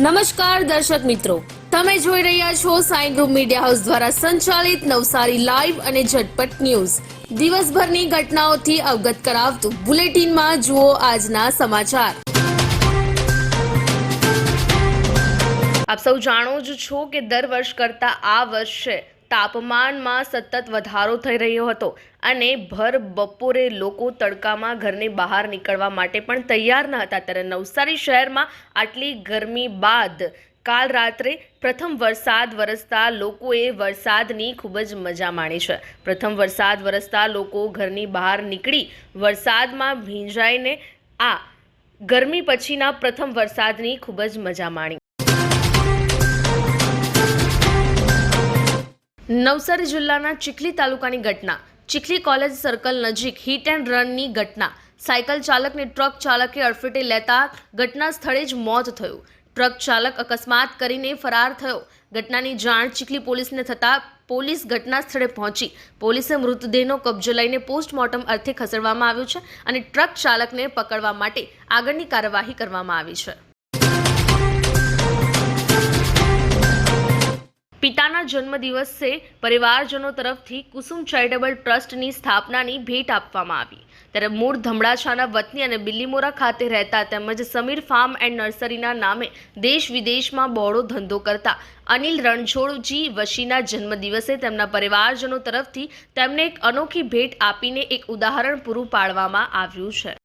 નમસ્કાર દર્શક મિત્રો, તમે જોઈ રહ્યા છો સાઈ ગ્રુપ મીડિયા હાઉસ દ્વારા સંચાલિત નવસારી લાઈવ અને ઝટપટ ન્યૂઝ. દિવસભરની ઘટનાઓથી અવગત કરાવતું બુલેટિનમાં જુઓ આજના સમાચાર. આપ સૌ જાણો જ છો કે દર વર્ષ કરતા આ વર્ષે તાપમાનમાં સતત વધારો થઈ રહ્યો હતો અને ભર બપોરે લોકો તડકામાં ઘરની બહાર નીકળવા માટે પણ તૈયાર ન હતા. ત્યારે નવસારી શહેરમાં આટલી ગરમી બાદ કાલ રાત્રે પ્રથમ વરસાદ વરસતા લોકોએ વરસાદની ખૂબ જ મજા માણી છે. પ્રથમ વરસાદ વરસતા લોકો ઘરની બહાર નીકળી વરસાદમાં ભીંજાઈને આ ગરમી પછીના પ્રથમ વરસાદની ખૂબ જ મજા માણી. નવસારી જિલ્લાના ચીખલી તાલુકાની ઘટના. ચીખલી કોલેજ સર્કલ નજીક હિટ એન્ડ રનની ઘટના. સાયકલ ચાલકને ટ્રક ચાલકે અડફેટે લેતા ઘટના સ્થળે જ મોત થયું. ટ્રક ચાલક અકસ્માત કરીને ફરાર થયો. ઘટનાની જાણ ચીખલી પોલીસને થતાં પોલીસ ઘટના સ્થળે પહોંચી. પોલીસે મૃતદેહનો કબજો લઈને પોસ્ટમોર્ટમ અર્થે ખસેડવામાં આવ્યો છે અને ટ્રક ચાલકને પકડવા માટે આગળની કાર્યવાહી કરવામાં આવી છે. પિતાના જન્મદિવસે પરિવારજનો તરફથી કુસુમ ચેરિટેબલ ટ્રસ્ટની સ્થાપનાની ભેટ આપવામાં આવી. ત્યારે મૂળ ધમડાછાના વતની અને બિલ્લીમોરા ખાતે રહેતા તેમજ સમીર ફાર્મ એન્ડ નર્સરીના નામે દેશ વિદેશમાં બહોળો ધંધો કરતા અનિલ રણછોડજી વશીના જન્મદિવસે તેમના પરિવારજનો તરફથી તેમને એક અનોખી ભેટ આપીને એક ઉદાહરણ પૂરું પાડવામાં આવ્યું છે.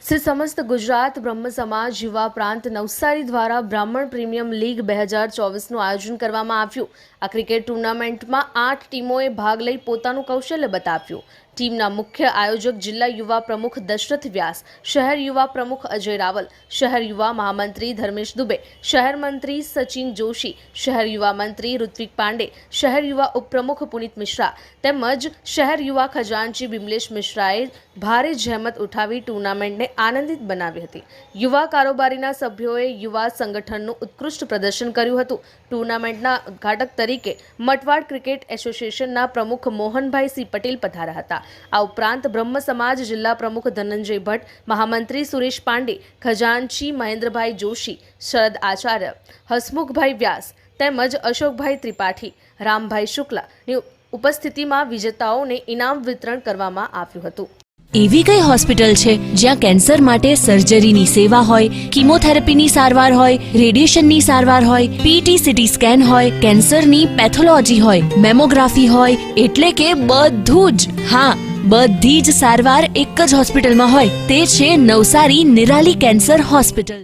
શ્રી સમસ્ત ગુજરાત બ્રહ્મ સમાજ યુવા પ્રાંત નવસારી દ્વારા બ્રાહ્મણ પ્રીમિયમ લીગ 2024નું આયોજન કરવામાં આવ્યું. આ ક્રિકેટ ટુર્નામેન્ટમાં 8 ટીમોએ ભાગ લઈ પોતાનું કૌશલ્ય બતાવ્યું. ટીમના મુખ્ય આયોજક જિલ્લા યુવા પ્રમુખ દશરથ વ્યાસ, શહેર યુવા પ્રમુખ અજય રાવલ, શહેર યુવા મહામંત્રી ધર્મેશ દુબે, શહેર મંત્રી સચિન જોશી, શહેર યુવા મંત્રી ઋત્વિક પાંડે, શહેર યુવા ઉપપ્રમુખ પુનિત મિશ્રા તેમજ શહેર યુવા ખજાનચી બિમલેશ મિશ્રાએ ભારે જહેમત ઉઠાવી ટુર્નામેન્ટને આનંદિત બનાવી હતી. યુવા કારોબારીના સભ્યોએ યુવા સંગઠનનું ઉત્કૃષ્ટ પ્રદર્શન કર્યું હતું. ટુર્નામેન્ટના ઉદ્ઘાટક તરીકે મટવાડ ક્રિકેટ એસોસિએશનના પ્રમુખ મોહનભાઈ સી પટેલ પધાર્યા હતા. આ ઉપરાંત બ્રહ્મ સમાજ જિલ્લા પ્રમુખ ધનંજય ભટ્ટ, મહામંત્રી સુરેશ પાંડે, ખજાનચી મહેન્દ્રભાઈ જોશી, શરદ આચાર્ય, હસમુખભાઈ વ્યાસ તેમજ અશોકભાઈ ત્રિપાઠી, રામભાઈ શુક્લાની ઉપસ્થિતિમાં વિજેતાઓને ઇનામ વિતરણ કરવામાં આવ્યું હતું. એવી કઈ હોસ્પિટલ છે જ્યાં કેન્સર માટે સર્જરીની સેવા હોય, કીમોથેરાપીની સારવાર હોય, રેડિયેશનની સારવાર હોય, પીટી સીટી સ્કેન હોય, કેન્સરની પેથોલોજી હોય, મેમોગ્રાફી હોય, એટલે કે બધું જ. હા, બધી જ સારવાર એક જ હોસ્પિટલમાં હોય. તે છે Navsari Nirali cancer hospital.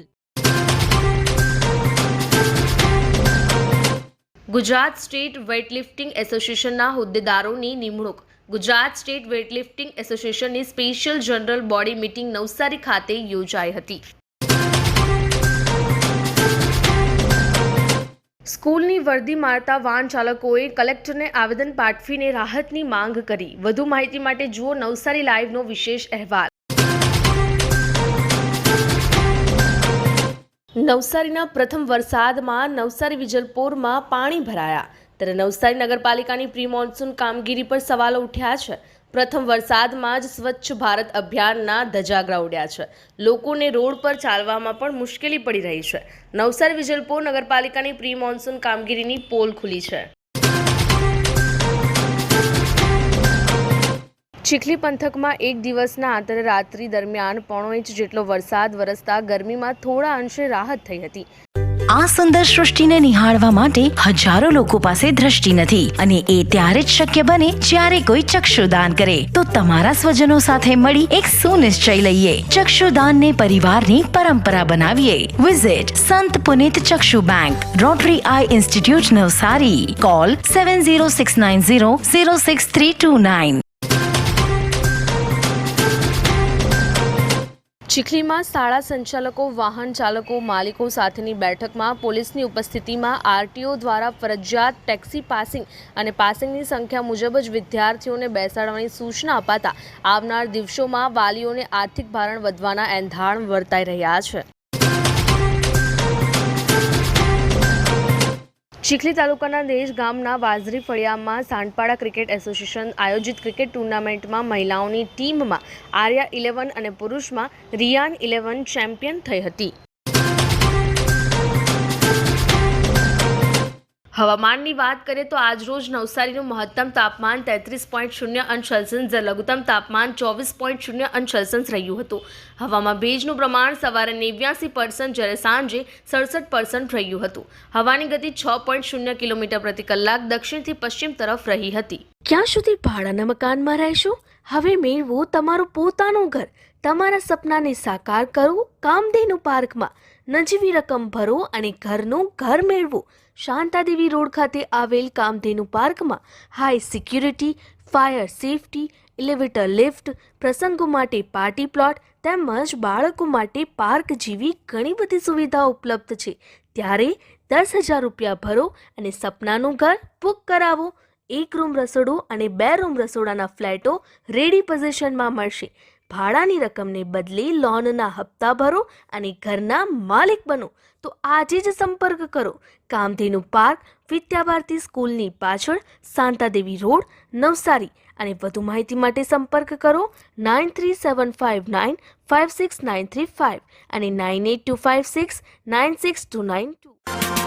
Gujarat state weightlifting એસોસિએશનના હોદ્દેદારોની નિમણૂક. ગુજરાત સ્ટેટ વેઇટલિફ્ટિંગ એસોસિએશનની special general body meeting Navsari ખાતે યોજાઈ હતી. સ્કૂલની વર્દી મારતા વાહન ચાલકોએ કલેક્ટરને આવેદન પાઠવીને રાહતની માંગ કરી. વધુ માહિતી માટે જુઓ નવસારી લાઈવનો વિશેષ અહેવાલ. નવસારીના પ્રથમ વરસાદમાં નવસારી વિજલપોરમાં પાણી ભરાયા. ત્યારે નવસારી નગરપાલિકાની પ્રી મોન્સૂન કામગીરી પર સવાલો ઉઠ્યા છે. પ્રથમ વરસાદમાં જ સ્વચ્છ ભારત અભિયાનના ધજાગરા ઉડ્યા છે. લોકોને રોડ પર ચાલવામાં પણ મુશ્કેલી પડી રહી છે. નવસારી વિજલપોર નગરપાલિકાની પ્રી મોન્સૂન કામગીરીની પોલ ખુલી છે. ચીખલી પંથકમાં એક દિવસના આંતરે રાત્રિ દરમિયાન 1.5 ઇંચ જેટલો વરસાદ વરસતા ગરમીમાં થોડા અંશે રાહત થઈ હતી. આ સુંદર સૃષ્ટિને નિહાળવા માટે હજારો લોકો પાસે દ્રષ્ટિ નથી અને એ ત્યારે જ શક્ય બને જ્યારે કોઈ ચક્ષુદાન કરે. તો તમારા સ્વજનો સાથે મળી એક સુનિશ્ચય લઈએ. ચક્ષુદાનને પરિવારની પરંપરા બનાવીએ. Visit Sant Punit Chakshu bank, rotary eye institute Navsari. Call 7069006329. ચીખલીમાં શાળા સંચાલકો, વાહન ચાલકો, માલિકો સાથેની બેઠકમાં પોલીસની ઉપસ્થિતિમાં આરટીઓ દ્વારા ફરજિયાત ટેક્સી પાસિંગ અને પાસિંગની સંખ્યા મુજબ જ વિદ્યાર્થીઓને બેસાડવાની સૂચના અપાતા આવનાર દિવસોમાં વાલીઓને આર્થિક ભારણ વધવાના એંધાણ વર્તાઈ રહ્યા છે. ચીખલી તાલુકાના દેશ ગામના વાઝરી ફળિયામાં સાંડપાડા ક્રિકેટ એસોસિએશન આયોજિત ક્રિકેટ ટુર્નામેન્ટમાં મહિલાઓની ટીમમાં આર્યા 11 અને પુરુષમાં રિયાન 11 ચેમ્પિયન થઈ હતી. હવામાનની વાત કરીએ તો આજરોજ નવસારીનું મહત્તમ તાપમાન 33.0 અંશ સેલ્સિયસ જ્યારે લઘુત્તમ તાપમાન 24.0 અંશ સેલ્સિયસ રહ્યું હતું. હવામાં ભેજનું પ્રમાણ સવારે 89% જ્યારે સાંજે 67% રહ્યું હતું. હવાની ગતિ 6.0 કિલોમીટર પ્રતિ કલાક દક્ષિણથી પશ્ચિમ તરફ રહી હતી. ક્યાં સુધી ભાડાના મકાનમાં રહેશો? હવે મેળવો તમારું પોતાનું ઘર. તમારા સપનાને સાકાર કરો કામધેનુ પાર્કમાં. નજીવી રકમ ભરો અને ઘરનું ઘર મેળવો. શાંતાદેવી રોડ ખાતે આવેલ કામધેનુ પાર્કમાં high security, fire safety, elevator lift, પ્રસંગો માટે પાર્ટી પ્લોટ તેમજ બાળકો માટે પાર્ક જેવી ઘણી બધી સુવિધાઓ ઉપલબ્ધ છે. ત્યારે 10,000 રૂપિયા ભરો અને સપનાનું ઘર બુક કરાવો. 1 રૂમ રસોડું અને 2 રૂમ રસોડાના ફ્લેટો રેડી પોઝિશનમાં મળશે. ભાડાની રકમને બદલે લોનના હપ્તા ભરો અને ઘરના માલિક બનો. તો આજે જ સંપર્ક કરો. કામધેનુ પાર્ક, વિદ્યાભારતી સ્કૂલની પાછળ, શાંતાદેવી રોડ, નવસારી. અને વધુ માહિતી માટે સંપર્ક કરો 9375956935 અને 9825696292.